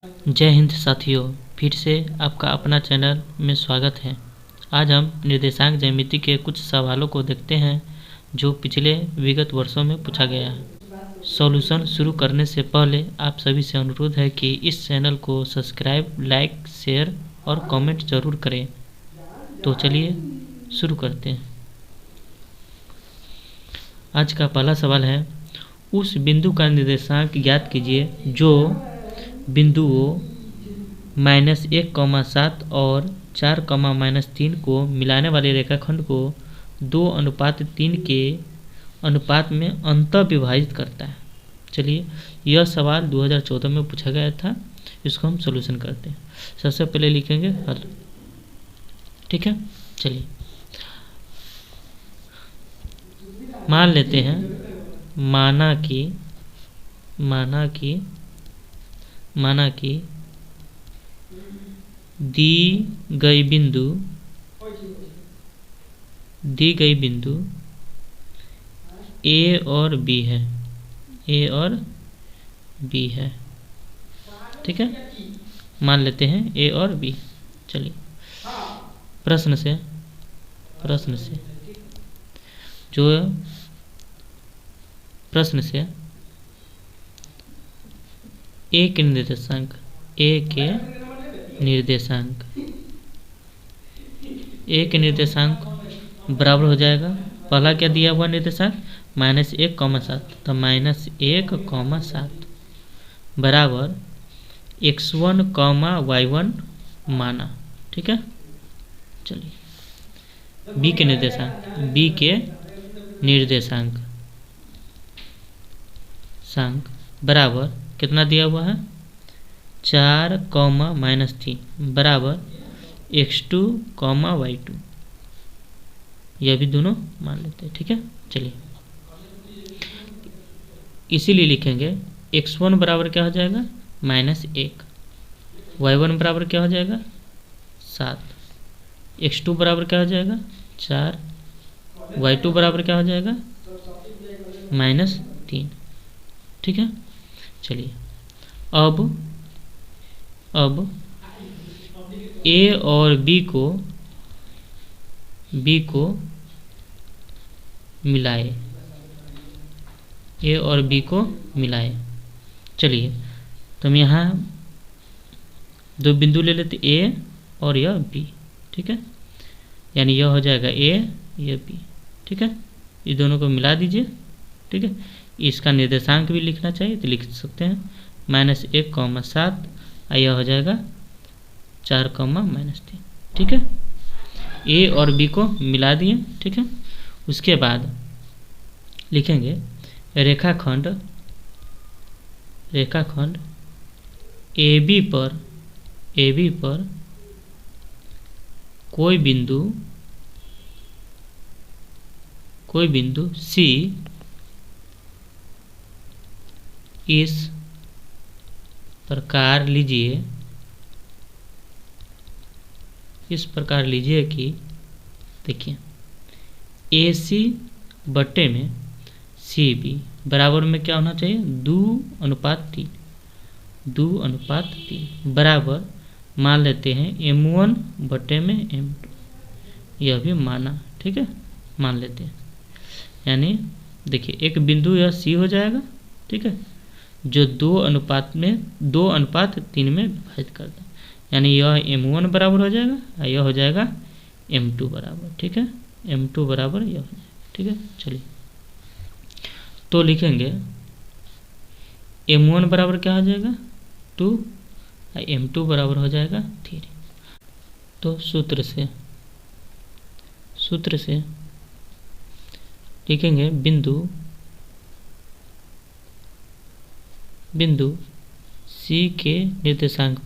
जय हिंद साथियों, फिर से आपका अपना चैनल में स्वागत है। आज हम निर्देशांक ज्यामिति के कुछ सवालों को देखते हैं जो पिछले विगत वर्षों में पूछा गया है। सॉल्यूशन शुरू करने से पहले आप सभी से अनुरोध है कि इस चैनल को सब्सक्राइब, लाइक, शेयर और कमेंट जरूर करें। तो चलिए शुरू करते हैं। आज का पहला सवाल है, उस बिंदु का निर्देशांक ज्ञात कीजिए जो बिंदुओं -1,7 और 4,-3 को मिलाने वाले रेखाखंड को 2:3 के अनुपात में अंतः विभाजित करता है। चलिए, यह सवाल 2014 में पूछा गया था। इसको हम सॉल्यूशन करते हैं। सबसे पहले लिखेंगे हल। ठीक है, चलिए मान लेते हैं, माना कि दी गई बिंदु ए और बी है। ठीक है, मान लेते हैं ए और बी। चलिए प्रश्न से ए के निर्देशांक बराबर हो जाएगा, पहला क्या दिया हुआ निर्देशांक -1,7, तो -1,7 बराबर x1, y1 माना। ठीक है, चलिए बी के निर्देशांक बराबर कितना दिया हुआ है, 4, -3 बराबर x2, y2। यह भी दोनों मान लेते हैं। ठीक है, चलिए इसीलिए लिखेंगे x1 बराबर क्या हो जाएगा, -1, y1 बराबर क्या हो जाएगा, 7, x2 बराबर क्या हो जाएगा, 4, y2 बराबर क्या हो जाएगा, -3। ठीक है, चलिए अब ए और बी को मिलाए। चलिए तो हम यहाँ दो बिंदु ले लेते, ए और यह बी। ठीक है, यानी यह हो जाएगा ए, यह बी। ठीक है, ये दोनों को मिला दीजिए। ठीक है, इसका निर्देशांक भी लिखना चाहिए तो लिख सकते हैं, -1,7, यह हो जाएगा 4,-3। ठीक है, ए और बी को मिला दिए। ठीक है, उसके बाद लिखेंगे रेखाखंड ए बी पर कोई बिंदु सी इस प्रकार लीजिए कि देखिए AC बटे में CB बराबर में क्या होना चाहिए, 2:3 बराबर मान लेते हैं M1 बटे में M2। यह भी माना। ठीक है, मान लेते हैं, यानी देखिए एक बिंदु यह C हो जाएगा। ठीक है, जो 2:3 में विभाजित करता है, यानी यह M1 बराबर हो जाएगा और यह हो जाएगा M2 बराबर। ठीक है, M2 बराबर यह हो जाएगा। ठीक है, चलिए तो लिखेंगे M1 बराबर क्या हो जाएगा, 2, और M2 बराबर हो जाएगा 3। तो सूत्र से लिखेंगे बिंदु C के निर्देशांक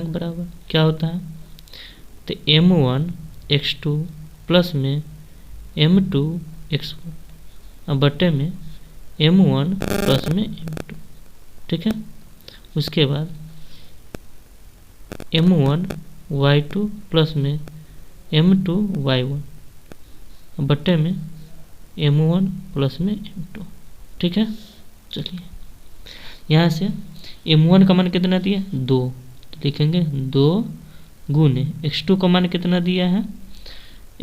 बराबर क्या होता है, तो M1 x2 प्लस में M2 x1 बटे में M1 प्लस में M2। ठीक है, उसके बाद M1 y2 प्लस में M2 y1 बटे में m1 प्लस में m2। ठीक है, चलिए यहाँ से m1 का मान कितना दिया 2, तो लिखेंगे 2 गुने x2 का मान कितना दिया है,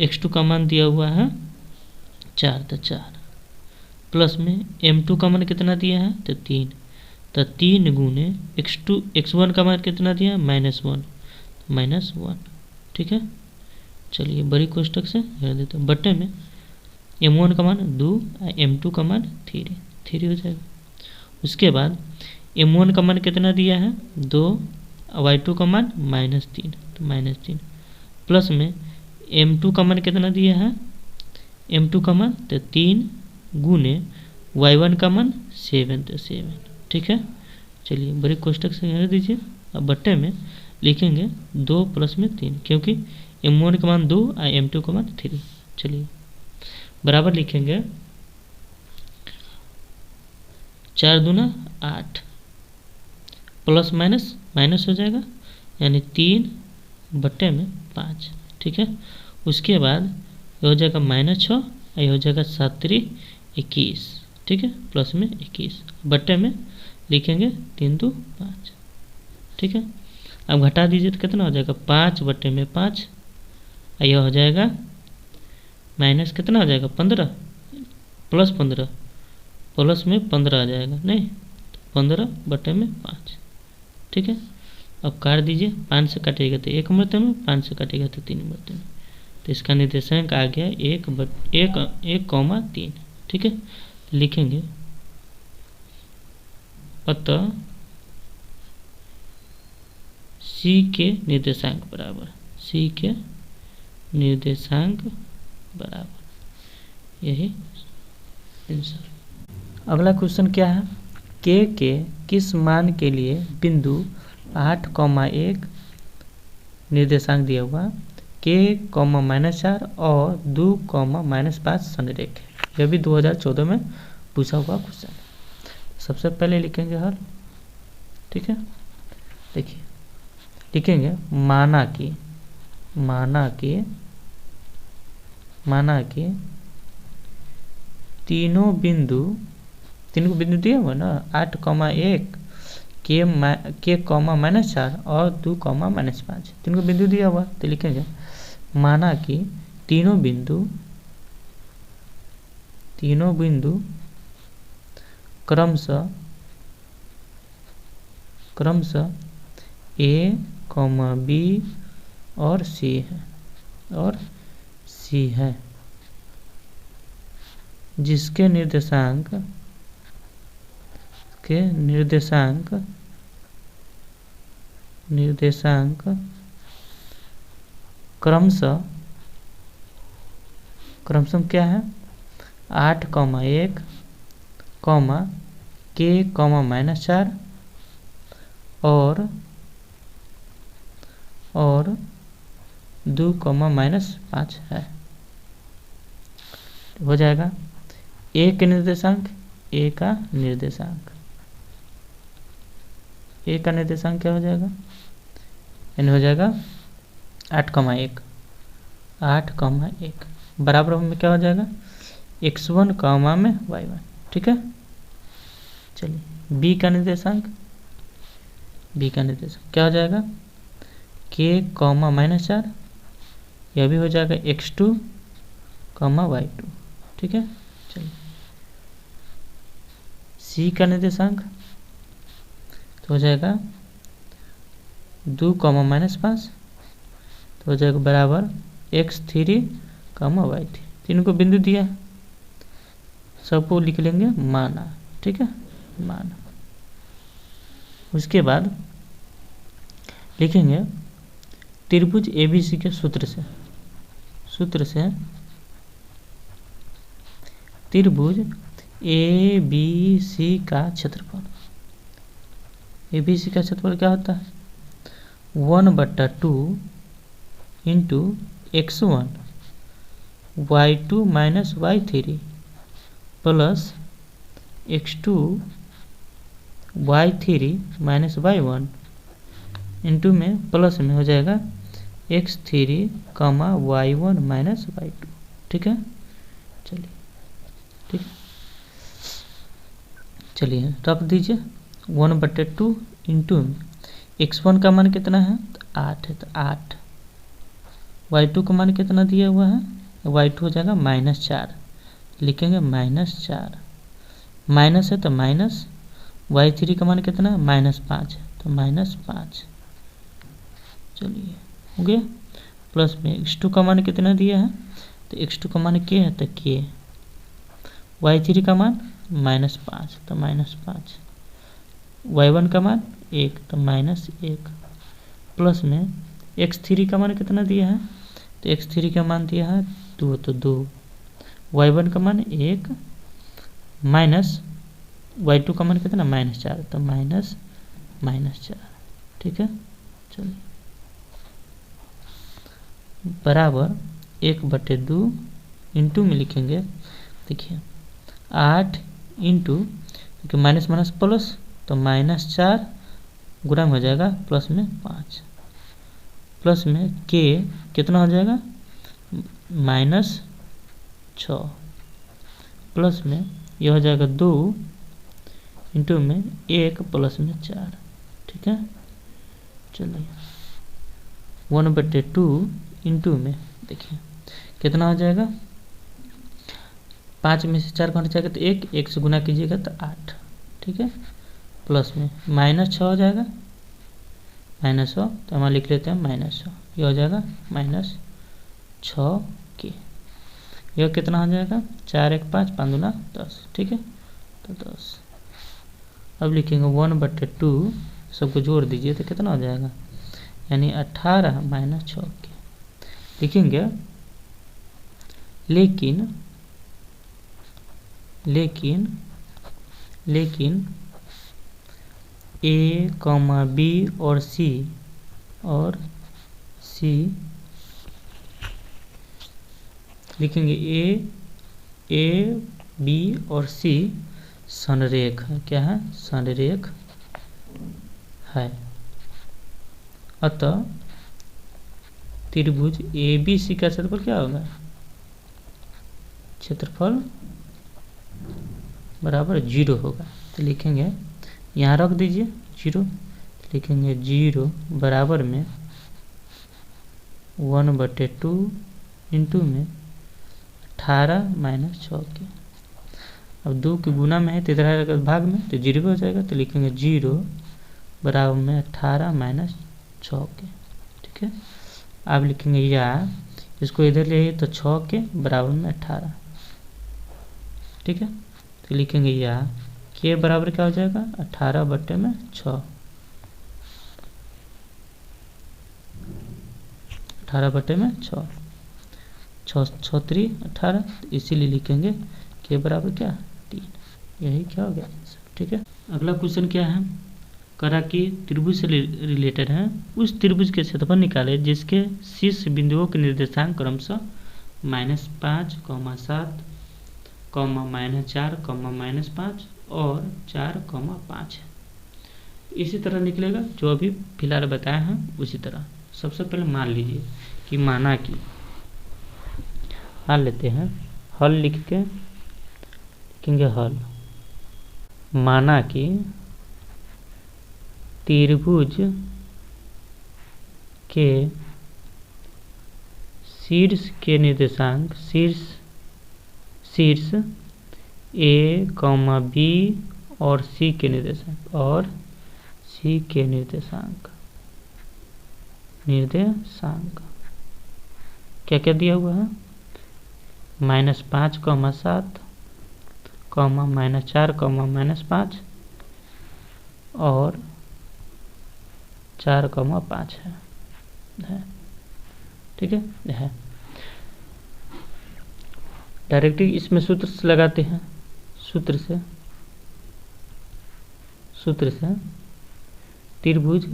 x2 का मान दिया हुआ है 4, तो 4 प्लस में m2 का मान कितना दिया है तो 3, तो 3 गुने x1 का मान कितना दिया -1, ठीक है। चलिए बड़ी कोष्टक से कर देते हैं, बट्टे में m1 का मान 2 m2 का मान 3 हो जाएगा। उसके बाद m1 का मान कितना दिया है 2, y2 का मान -3, तो -3 प्लस में m2 का मान कितना दिया है, m2 का मान तो 3 गुने y1 का मान 7, तो 7, ठीक है। चलिए बड़ी कोष्टक से कर दीजिए। अब बट्टे में लिखेंगे 2 प्लस में 3, क्योंकि m1 का मान 2 और m2 का मान 3। चलिए बराबर लिखेंगे 4 दूना 8 प्लस माइनस हो जाएगा, यानी 3 बट्टे में 5, ठीक है। उसके बाद ये हो जाएगा -6 और ये हो जाएगा 7 3 21, ठीक है, प्लस में 21 बट्टे में लिखेंगे 3 2 5, ठीक है। अब घटा दीजिए तो कितना हो जाएगा 5 बट्टे में 5, यह हो जाएगा माइनस कितना हो जाएगा 15 प्लस 15, प्लस में 15 आ जाएगा, नहीं 15 बट्टे में 5, ठीक है। अब काट दीजिए, 5 से काटेगा तो 1 मरते में, 5 से काटेगा तो 3 मरते में, तो इसका निर्देशांक आ गया 1,3, ठीक है। लिखेंगे अतः C के निर्देशांक बराबर यही आंसर। अगला क्वेश्चन क्या है, k के किस मान के लिए बिंदु 8,1 निर्देशांक दिया हुआ, k, -4 और 2, -5 संरेख है। यह भी 2014 में पूछा हुआ क्वेश्चन है। सबसे पहले लिखेंगे हल, ठीक है। देखिए लिखेंगे माना कि तीनों बिंदु दिए हुए ना 8,1 k, -4 और 2, -5 तीनों बिंदु दिया हुआ, तो लिखेंगे माना कि तीनों बिंदु क्रमशः A, B और C है, जिसके निर्देशांक क्रमशः क्या है 8,1, k, -4 और 2, -5 है। हो जाएगा A का निर्देशांक क्या हो जाएगा, यानी हो जाएगा 8,1 बराबर में क्या हो जाएगा x1, में y1, ठीक है। चलिए B का निर्देशांक क्या हो जाएगा k, -4, यह भी हो जाएगा x2, y2, ठीक है। चलिए C का निर्देशांक तो हो जाएगा 2, -5, तो हो जाएगा बराबर x3, y3, तीनों को बिंदु दिया, सबको लिख लेंगे माना, ठीक है, माना। उसके बाद लिखेंगे त्रिभुज ABC के सूत्र से त्रिभुज ABC का क्षेत्रफल क्या होता है 1/2 into x1 y2 y3 plus x2 y3 y1 into में प्लस में हो जाएगा x3, y1 y2, ठीक है। चलिए ठीक है। चलिए रख दीजिए 1/2 इंटू x1 का मान कितना है, तो 8 है, तो 8। y2 का मान कितना दिया हुआ है, y2 हो जाएगा -4, लिखेंगे -4, माइनस है तो माइनस, y3 का मान कितना है, -5 है, तो -5। चलिए हो गया। प्लस में x2 का मान कितना दिया है, तो x2 का मान k है, तो k। y3 का मान -5, तो -5। y1 का मान 1, तो -1। प्लस में x3 का मान कितना दिया है, तो x3 का मान दिया है 2, तो 2। y1 का मान 1 माइनस y2 का मान कितना -4, तो -4। ठीक है। चलिए बराबर 1/2 इंटू में लिखेंगे, देखिए 8 इंटू, क्योंकि माइनस माइनस प्लस, तो -4 गुणा हो जाएगा प्लस में 5, प्लस में k कितना हो जाएगा -6, प्लस में यह हो जाएगा 2 इंटू में 1 प्लस में 4। ठीक है। चलिए 1/2 इंटू में देखिए कितना हो जाएगा, 5 में से 4 घंटा जाएगा तो 1 से गुना कीजिएगा तो 8। ठीक है। प्लस में -6 हो जाएगा, -100, तो हम लिख लेते हैं -100, यह हो जाएगा -6 के। यह कितना हो जाएगा, 4 1 5 5 दूना 10। ठीक है, तो 10। अब लिखेंगे 1/2, सबको जोड़ दीजिए तो कितना हो जाएगा, यानी 18 - 6 के। लिखेंगे लेकिन A, B और C लिखेंगे A, B और C संरेख है। क्या है, संरेख है। अतः त्रिभुज ABC का क्षेत्रफल क्या होगा, क्षेत्रफल बराबर 0 होगा। तो लिखेंगे, यहाँ रख दीजिए 0, लिखेंगे 0 बराबर में 1/2 इंटू में 18 - 6 के। अब 2 के गुना में है तो इधर आएगा भाग में, तो 0 हो जाएगा। तो लिखेंगे 0 बराबर में 18 - 6 के। ठीक है। अब लिखेंगे या इसको इधर ले तो 6 के बराबर में 18। ठीक है। तो लिखेंगे या के बराबर क्या हो जाएगा, 18/6, 18/6, 6 3 18, इसीलिए लिखेंगे के बराबर क्या 3। यही क्या हो गया। ठीक है। अगला क्वेश्चन क्या है, करा कि त्रिभुज से रिलेटेड है, उस त्रिभुज के क्षेत्रफल निकाले जिसके शीर्ष बिंदुओं के निर्देशांक क्रमशः -5, -7, -4, -5 और 4, 5 है। इसी तरह निकलेगा जो अभी फिलहाल बताया है उसी तरह। सबसे पहले मान लीजिए कि माना कि, मान लेते हैं हल लिखेंगे हल, माना कि त्रिभुज के शीर्ष के निर्देशांक शीर्ष A, B और C के निर्देशांक क्या क्या दिया हुआ है, -5, -7, -4, -5 और 4, 5 है। ठीक है। डायरेक्टली इसमें सूत्र से लगाते हैं, सूत्र से त्रिभुज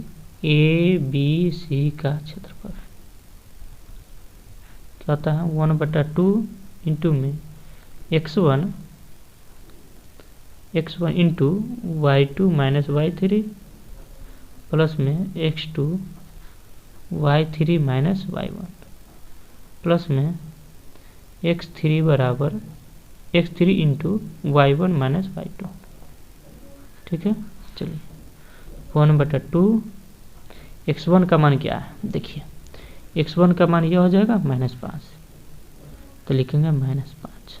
ABC का क्षेत्रफल क्या होता है, 1/2 इंटू में x1 into y2 - y3 plus में x2 y3 - y1 प्लस में x3 बराबर x3 into y1 minus y2। ठीक है, चलिए 1/2 x1 का मान क्या है, देखिए x1 का मान यह हो जाएगा -5, तो लिखेंगे -5।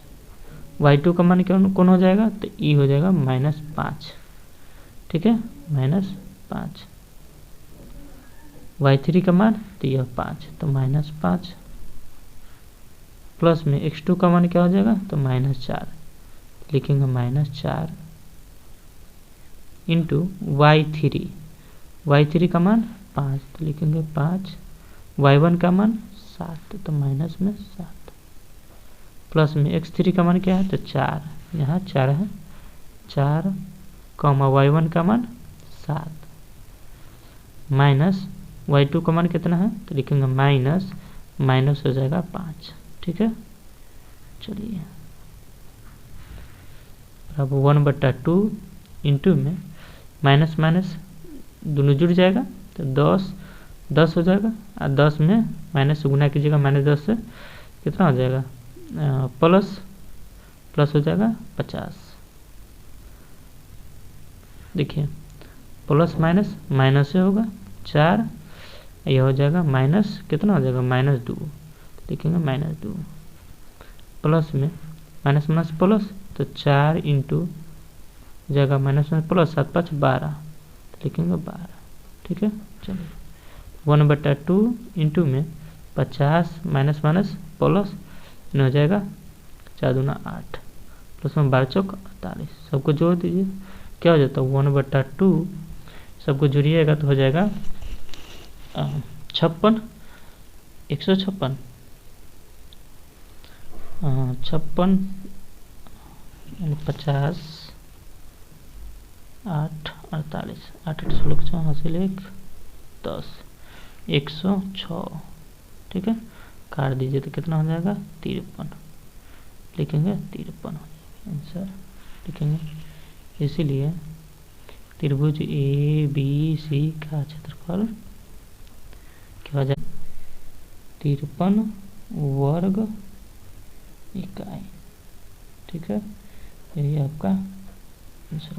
y2 का मान कौन हो जाएगा, तो e हो जाएगा -5। ठीक है, -5। y3 का मान तो यह 5, तो -5 प्लस में x2 का मान क्या हो जाएगा, तो -4, लिखेंगे -4 इंटू y3 का मान 5, तो लिखेंगे 5, y1 का मान 7, तो माइनस में 7, प्लस में x3 का मान क्या है, तो 4, यहाँ 4 है, 4 कॉमा y1 का मान 7, माइनस y2 का मान कितना है, तो लिखेंगे माइनस हो जाएगा 5। ठीक है, चलिए अब 1/2 इंटू में माइनस माइनस दोनों जुड़ जाएगा, तो 10 हो जाएगा, और 10 में माइनस से गुना कीजिएगा, -10 से कितना हो जाएगा, प्लस हो जाएगा 50। देखिए प्लस माइनस से होगा 4, यह हो जाएगा माइनस, कितना हो जाएगा, -2, लिखेंगे -2, प्लस में माइनस प्लस, तो 4 इंटू जगह माइनस प्लस 7 5 12, लिखेंगे 12। ठीक है, चलिए 1/2 इंटू में 50 माइनस प्लस हो जाएगा 4 दूना 8, प्लस में 12 चौक 48, सबको जोड़ दीजिए, क्या हो जाता है 1/2, सबको जोड़िएगा तो हो जाएगा 56, 156, 56 50 8 48, 8 8 16 14 हासिल 1 10, 106। ठीक है, काट दीजिए तो कितना हो जाएगा, 53, लिखेंगे 53 आंसर, लिखेंगे। इसीलिए त्रिभुज ABC का क्षेत्रफल क्या हो जाए, 53 वर्ग इकाई। ठीक है, यही आपका आंसर।